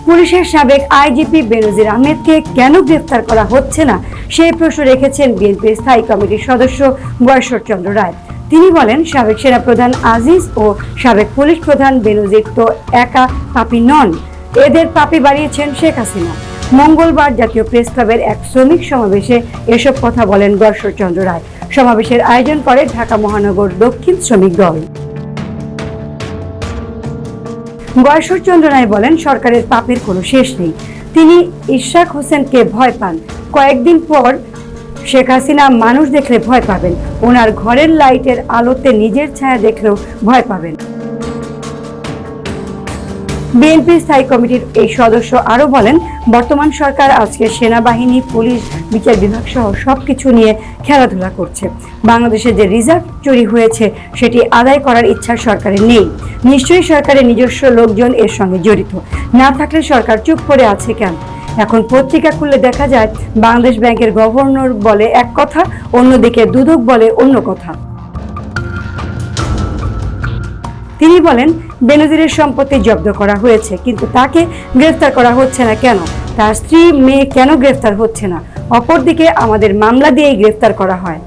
পুলিশের সাবেক আইজিপি বেনজির আহমেদকে কেন গ্রেফতার করা হচ্ছে না সেই প্রশ্ন রেখেছেন বিএনপির স্থায়ী কমিটির সদস্য গয়েশ্বর চন্দ্র রায়। তিনি বলেন, সাবেক সেনাপ্রধান আজিজ ও সাবেক পুলিশ প্রধান বেনজির তো একা পাপী নন, এদের পাপী বাড়িয়েছেন শেখ হাসিনা। মঙ্গলবার জাতীয় প্রেস ক্লাবের এক শ্রমিক সমাবেশে এসব কথা বলেন গয়েশ্বর চন্দ্র রায়। সমাবেশের আয়োজন করে ঢাকা মহানগর দক্ষিণ শ্রমিক দল। গয়েশ্বর চন্দ্র রায় বলেন, সরকারের পাপের কোনো শেষ নেই। তিনি ইশরাক হোসেনকে ভয় পান। কয়েকদিন পর শেখ হাসিনা মানুষ দেখলে ভয় পাবেন, ওনার ঘরের লাইটের আলোতে নিজের ছায়া দেখলেও ভয় পাবেন। বিএনপি স্থায়ী কমিটির এই সদস্য আরো বলেন, বর্তমান সরকার আজকে সেনাবাহিনী, পুলিশ, বিচার বিভাগ সহ সবকিছু নিয়ে খেলাধুলা করছে। বাংলাদেশে যে রিজার্ভ চুরি হয়েছে সেটি আদায় করার ইচ্ছা সরকারের নেই। নিশ্চয়ই সরকারের নিজস্ব লোকজন এর সঙ্গে জড়িত। না থাকলে সরকার চুপ করে আছে কেন? এখন পত্রিকা খুললে দেখা যায় বাংলাদেশ ব্যাংকের গভর্নর বলে এক কথা, অন্যদিকে দুদক বলে অন্য কথা। তিনি বলেন, বেনজিরের সম্পত্তি জব্দ করা হয়েছে, কিন্তু তাকে গ্রেফতার করা হচ্ছে না কেন? তার স্ত্রী, মেয়ে কেন গ্রেফতার হচ্ছে না? অপরদিকে আমাদের মামলা দিয়েই গ্রেফতার করা হয়।